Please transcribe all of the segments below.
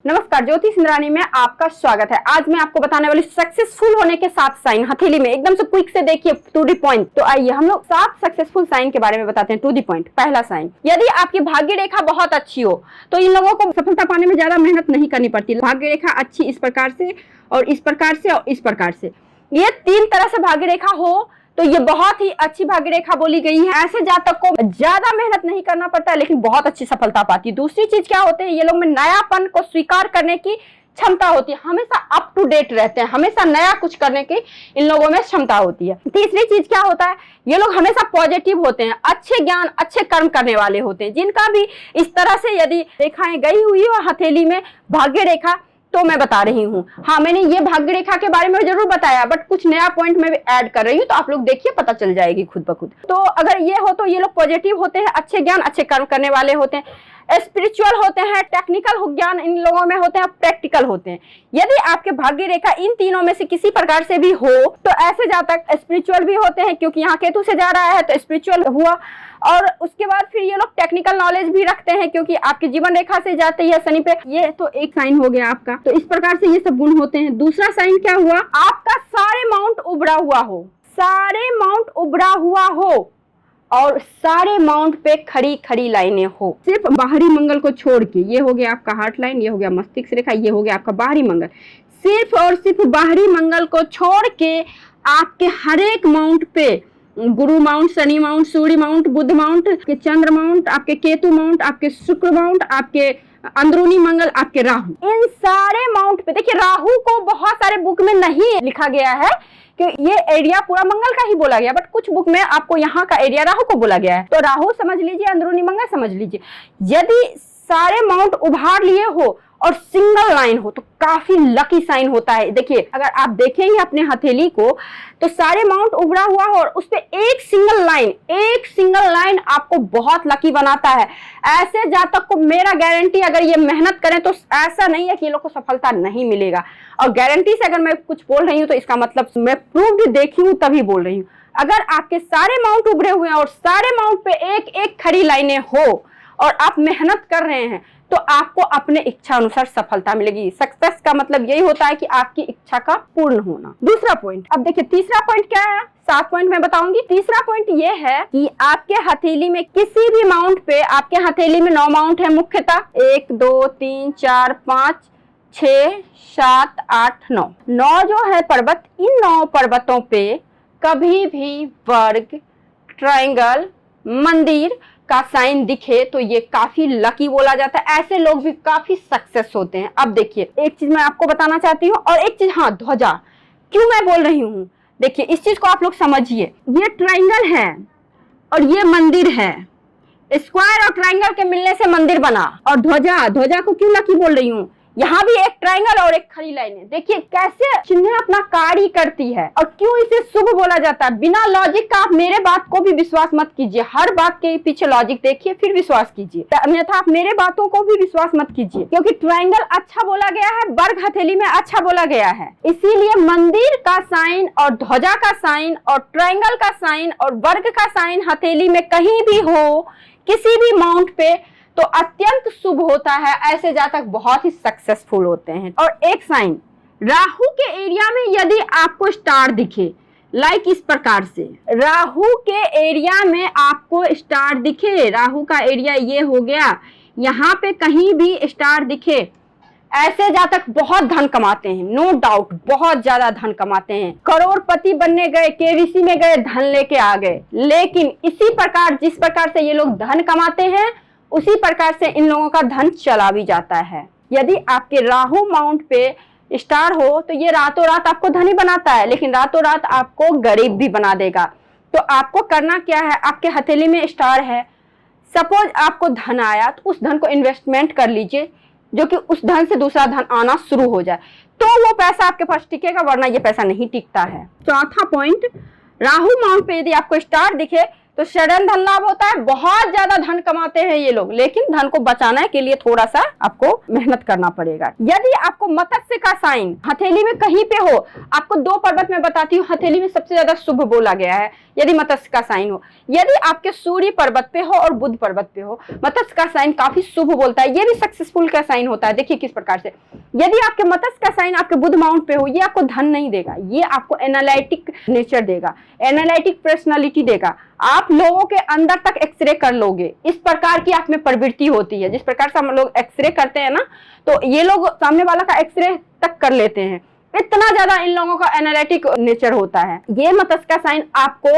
नमस्कार, ज्योति इंद्रानी में आपका स्वागत है। आज मैं आपको बताने वाली सक्सेसफुल होने के 7 साइन हथेली में एकदम से क्विक से देखिए टू द पॉइंट। तो आइए हम लोग 7 सक्सेसफुल साइन के बारे में बताते हैं टू द पॉइंट। पहला साइन, यदि आपकी भाग्य रेखा बहुत अच्छी हो तो इन लोगों को सफलता पाने में ज्यादा मेहनत नहीं करनी पड़ती। भाग्य रेखा अच्छी इस प्रकार से और इस प्रकार से और इस प्रकार से, ये 3 तरह से भाग्य रेखा हो तो ये बहुत ही अच्छी भाग्य रेखा बोली गई है। ऐसे जातक को ज्यादा मेहनत नहीं करना पड़ता है लेकिन बहुत अच्छी सफलता पाती है। दूसरी चीज क्या होते हैं, ये लोग में नयापन को स्वीकार करने की क्षमता होती है, हमेशा अप टू डेट रहते हैं, हमेशा नया कुछ करने की इन लोगों में क्षमता होती है। तीसरी चीज क्या होता है, ये लोग हमेशा पॉजिटिव होते हैं, अच्छे ज्ञान अच्छे कर्म करने वाले होते हैं। जिनका भी इस तरह से यदि रेखाएं गई हुई हो हथेली में भाग्य रेखा, तो मैं बता रही हूँ। हाँ, मैंने ये भाग्य रेखा के बारे में जरूर बताया, बट कुछ नया पॉइंट मैं भी ऐड कर रही हूँ, तो आप लोग देखिए पता चल जाएगी खुद ब खुद। तो अगर ये हो तो ये लोग पॉजिटिव होते हैं, अच्छे ज्ञान अच्छे कर्म करने वाले होते हैं, स्पिरिचुअल होते हैं, टेक्निकल ज्ञान इन लोगों में होते हैं, प्रैक्टिकल होते हैं। यदि आपके भाग्य रेखा इन तीनों में से किसी प्रकार से भी हो तो ऐसे जातक स्पिरिचुअल भी होते हैं, क्योंकि यहाँ केतु से जा रहा है तो स्पिरिचुअल हुआ। और उसके बाद फिर ये लोग टेक्निकल नॉलेज भी रखते हैं, क्योंकि आपकी जीवन रेखा से जाती है शनि पे। ये तो एक साइन हो गया आपका। तो इस प्रकार से ये सब गुण होते हैं। दूसरा साइन क्या हुआ, आपका सारे माउंट उभरा हुआ हो, सारे माउंट उभरा हुआ हो और सारे माउंट पे खड़ी खड़ी लाइनें हो, सिर्फ बाहरी मंगल को छोड़ के। ये हो गया आपका हार्ट लाइन, ये हो गया मस्तिष्क रेखा, ये हो गया आपका बाहरी मंगल। सिर्फ और सिर्फ बाहरी मंगल को छोड़ के आपके हर एक माउंट पे गुरु माउंट, शनि माउंट, सूर्य माउंट, बुध माउंट, आपके चंद्र माउंट, आपके केतु माउंट, आपके शुक्र माउंट, आपके अंदरूनी मंगल, आपके राहु, इन सारे माउंट पे देखिए। राहु को बहुत सारे बुक में नहीं लिखा गया है कि ये एरिया पूरा मंगल का ही बोला गया, बट कुछ बुक में आपको यहाँ का एरिया राहु को बोला गया है। तो राहु समझ लीजिए, अंदरूनी मंगल समझ लीजिए। यदि सारे माउंट उभार लिए हो और सिंगल लाइन हो तो काफी लकी साइन होता है। देखिए, अगर आप देखेंगे अपने हथेली को तो सारे माउंट उभरा हुआ हो और उस पे एक सिंगल लाइन आपको बहुत लकी बनाता है। ऐसे जातक को मेरा गारंटी, अगर ये मेहनत करें तो ऐसा नहीं है कि ये लोग को सफलता नहीं मिलेगा। और गारंटी से अगर मैं कुछ बोल रही हूँ तो इसका मतलब मैं प्रूफ देखी हूँ तभी बोल रही हूँ। अगर आपके सारे माउंट उभरे हुए हैं और सारे माउंट पे एक एक खड़ी लाइनें हो और आप मेहनत कर रहे हैं तो आपको अपने इच्छा अनुसार सफलता मिलेगी। सक्सेस का मतलब यही होता है कि आपकी इच्छा का पूर्ण होना। दूसरा पॉइंट, अब देखिए तीसरा पॉइंट क्या है। 7 पॉइंट मैं बताऊंगी। तीसरा पॉइंट ये है कि आपके हथेली में किसी भी माउंट पे, आपके हथेली में 9 माउंट है मुख्यतः, 1 2 3 4 5 6 7 8 9। 9 जो है पर्वत, इन 9 पर्वतों पे कभी भी वर्ग, ट्रायंगल, मंदिर का साइन दिखे तो ये काफी लकी बोला जाता है। ऐसे लोग भी काफी सक्सेस होते हैं। अब देखिए, एक चीज मैं आपको बताना चाहती हूँ, और एक चीज, हाँ, ध्वजा क्यों मैं बोल रही हूँ, देखिए इस चीज को आप लोग समझिए। ये ट्रायंगल है और ये मंदिर है, स्क्वायर और ट्रायंगल के मिलने से मंदिर बना। और ध्वजा को क्यों लकी बोल रही हूँ, यहाँ भी एक ट्रायंगल और एक खड़ी लाइन है। देखिए कैसे चिन्ह अपना कार्य करती है और क्यों इसे शुभ बोला जाता है। बिना लॉजिक का आप मेरे बात को भी विश्वास मत कीजिए, हर बात के पीछे लॉजिक देखिए फिर विश्वास कीजिए, अन्यथा आप मेरे बातों को भी विश्वास मत कीजिए। क्योंकि ट्रायंगल अच्छा बोला गया है, वर्ग हथेली में अच्छा बोला गया है, इसीलिए मंदिर का साइन और ध्वजा का साइन और ट्रायंगल का साइन और वर्ग का साइन हथेली में कहीं भी हो, किसी भी माउंट पे, तो अत्यंत शुभ होता है। ऐसे जातक बहुत ही सक्सेसफुल होते हैं। और एक साइन, राहु के एरिया में यदि आपको स्टार दिखे, लाइक इस प्रकार से, राहु के एरिया में आपको स्टार दिखे, राहु का एरिया ये हो गया, यहाँ पे कहीं भी स्टार दिखे, ऐसे जातक बहुत धन कमाते हैं, नो डाउट, बहुत ज्यादा धन कमाते हैं। करोड़पति बनने गए, केवीसी में गए, धन लेके आ गए। लेकिन इसी प्रकार, जिस प्रकार से ये लोग धन कमाते हैं, उसी प्रकार से इन लोगों का धन चला भी जाता है। यदि आपके राहु माउंट पे स्टार हो तो ये रातों रात आपको धनी बनाता है, लेकिन रातों रात आपको गरीब भी बना देगा। तो आपको करना क्या है, आपके हथेली में स्टार है, सपोज आपको धन आया तो उस धन को इन्वेस्टमेंट कर लीजिए, जो कि उस धन से दूसरा धन आना शुरू हो जाए, तो वो पैसा आपके पास टिकेगा, वरना ये पैसा नहीं टिकता है। चौथा पॉइंट, राहु माउंट पे यदि आपको स्टार दिखे तो सडन धन लाभ होता है, बहुत ज्यादा धन कमाते हैं ये लोग, लेकिन धन को बचाने के लिए थोड़ा सा आपको मेहनत करना पड़ेगा। यदि आपको मत्स्य का साइन हथेली में कहीं पे हो, आपको 2 पर्वत में बताती हूँ हथेली में सबसे ज्यादा शुभ बोला गया है यदि मत्स्य का साइन हो। यदि आपके सूर्य पर्वत पे हो और बुध पर्वत पे हो, मत्स्य का साइन काफी शुभ बोलता है, ये भी सक्सेसफुल का साइन होता है। देखिए किस प्रकार से, यदि आपके मत्स्य का साइन आपके बुध माउंट पे हो, ये आपको धन नहीं देगा, ये आपको एनालिटिक नेचर देगा, एनालिटिक पर्सनालिटी देगा। आप लोगों के अंदर तक एक्सरे कर लोगे, इस प्रकार की आप में प्रवृत्ति होती है। जिस प्रकार से हम लोग एक्सरे करते हैं ना, तो ये लोग सामने वाला का एक्सरे तक कर लेते हैं, इतना ज्यादा इन लोगों का एनालिटिक नेचर होता है। ये मत्स्य का साइन आपको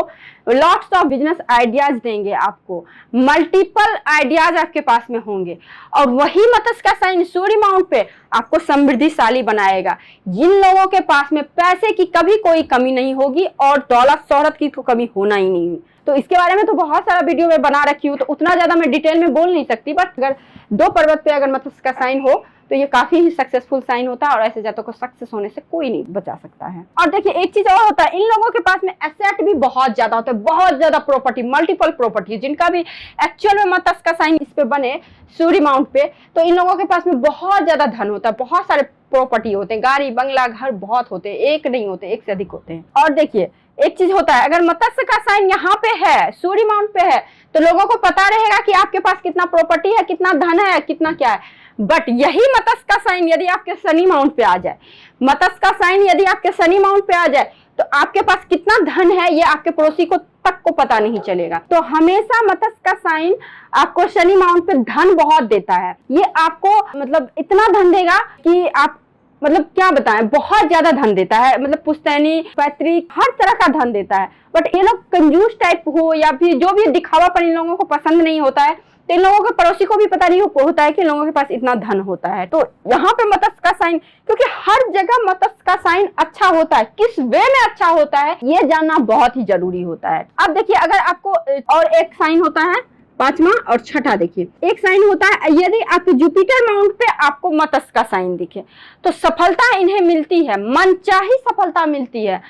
लॉट्स ऑफ बिजनेस आइडियाज देंगे, आपको मल्टीपल आइडियाज आपके पास में होंगे। और वही मत्स्य का साइन सूर्य माउंट पे आपको समृद्धिशाली बनाएगा। जिन लोगों के पास में पैसे की कभी कोई कमी नहीं होगी और दौलत शोहरत की तो कमी होना ही नहीं। तो इसके बारे में तो बहुत सारा वीडियो में बना रखी हूँ, तो उतना ज्यादा मैं डिटेल में बोल नहीं सकती, बट अगर 2 पर्वत पे अगर मत्स्य का साइन हो तो ये काफी ही सक्सेसफुल साइन होता है और ऐसे जातकों को सक्सेस होने से कोई नहीं बचा सकता है। और देखिए एक चीज और होता है, इन लोगों के पास में एसेट भी बहुत ज्यादा होता है, बहुत ज्यादा प्रॉपर्टी, मल्टीपल प्रॉपर्टी, जिनका भी एक्चुअल में मत्स्य का साइन इस पे बने सूर्य माउंट पे, तो इन लोगों के पास में बहुत ज्यादा धन होता है, बहुत सारे प्रॉपर्टी होते हैं, गाड़ी बंगला घर बहुत होते हैं, एक नहीं होते, एक से अधिक होते हैं। और देखिए एक चीज होता है, अगर मत्स्य का साइन यहाँ पे है, सूर्य माउंट पे है, तो लोगों को पता रहेगा कि आपके पास कितना प्रॉपर्टी है, कितना धन है, कितना क्या है। बट यही मत्स्य का साइन यदि आपके शनि माउंट पे आ जाए, मत्स्य का साइन यदि आपके शनि माउंट पे आ जाए, तो आपके पास कितना धन है ये आपके पड़ोसी को तक को पता नहीं चलेगा। तो हमेशा मत्स्य का साइन आपको शनि माउंट पे धन बहुत देता है। ये आपको मतलब इतना धन देगा कि आप मतलब क्या बताएं, बहुत ज्यादा धन देता है, मतलब पुश्तैनी पैतृक हर तरह का धन देता है। बट ये लोग कंजूस टाइप हो या फिर जो भी दिखावापन इन लोगों को पसंद नहीं होता है, तो इन लोगों के पड़ोसी को भी पता नहीं होता है कि इन लोगों के पास इतना धन होता है। तो यहाँ पे मत्स्य का साइन, क्योंकि हर जगह मत्स्य का साइन अच्छा होता है, किस वे में अच्छा होता है ये जानना बहुत ही जरूरी होता है। अब देखिए अगर आपको और एक साइन होता है 5वां और 6ठा, देखिए एक साइन होता है यदि आपके जुपिटर माउंट पे आपको मत्स्य का साइन दिखे तो सफलता इन्हें मिलती है, मनचाही सफलता मिलती है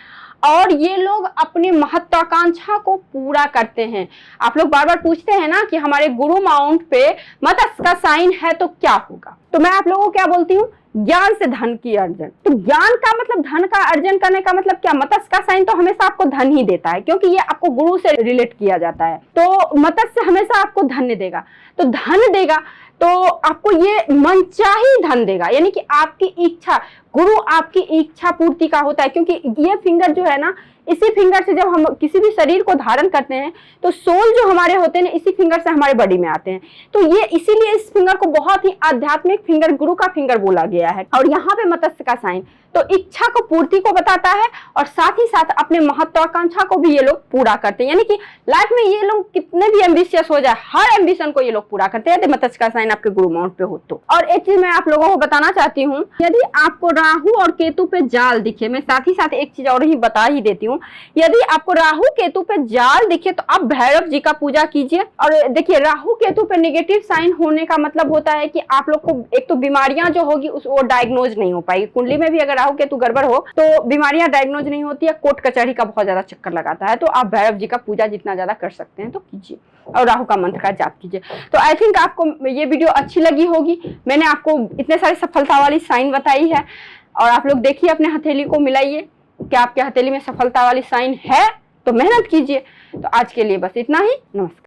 और ये लोग अपनी महत्वाकांक्षा को पूरा करते हैं। आप लोग बार बार पूछते हैं ना कि हमारे गुरु माउंट पे मत्स्य का साइन है तो क्या होगा, तो मैं आप लोगों को क्या बोलती हूँ, ज्ञान से धन की अर्जन। तो ज्ञान का मतलब धन का अर्जन करने का मतलब क्या, मत्स्य का साइन तो हमेशा आपको धन ही देता है, क्योंकि ये आपको गुरु से रिलेट किया जाता है। तो मत्स्य हमेशा आपको धन देगा, तो धन देगा तो आपको ये मनचाही धन देगा, यानी कि आपकी इच्छा, गुरु आपकी इच्छा पूर्ति का होता है। क्योंकि ये फिंगर जो है ना, इसी फिंगर से जब हम किसी भी शरीर को धारण करते हैं तो सोल जो हमारे होते हैं इसी फिंगर से हमारे बॉडी में आते हैं। तो ये इसीलिए इस फिंगर को बहुत ही आध्यात्मिक फिंगर, गुरु का फिंगर बोला गया है। और यहाँ पे मत्स्य का साइन तो इच्छा को पूर्ति को बताता है और साथ ही साथ अपने महत्वाकांक्षा को भी ये लोग पूरा करते हैं। यानी कि लाइफ में ये लोग कितने भी एम्बिशियस हो जाए, हर एम्बिशन को ये लोग पूरा करते हैं यदि मत्स्य का साइन आपके गुरु माउंट पे हो तो। और एक चीज मैं आप लोगों को बताना चाहती हूँ, यदि आपको राहु और केतु पे जाल दिखे, मैं साथ ही साथ एक चीज और ही बता ही देती हूँ, यदि आपको राहु केतु पे जाल दिखे तो आप भैरव जी का पूजा कीजिए। और देखिए राहु केतु पे नेगेटिव साइन होने का मतलब होता है कि आप लोग को एक तो बीमारियां जो होगी वो डायग्नोज नहीं हो पाएगी। कुंडली में भी अगर राहु केतु गड़बड़ हो तो बीमारियां डायग्नोज नहीं होती है, कोर्ट कचहरी का बहुत ज्यादा चक्कर लगाता है। तो आप भैरव जी का पूजा जितना ज्यादा कर सकते हैं तो कीजिए और राहु का मंत्र का जाप कीजिए। तो आई थिंक आपको ये वीडियो अच्छी लगी होगी। मैंने आपको इतने सारी सफलता वाली साइन बताई है और आप लोग देखिए अपने हथेली को मिलाइए, क्या आपके हथेली में सफलता वाली साइन है तो मेहनत कीजिए। तो आज के लिए बस इतना ही, नमस्कार।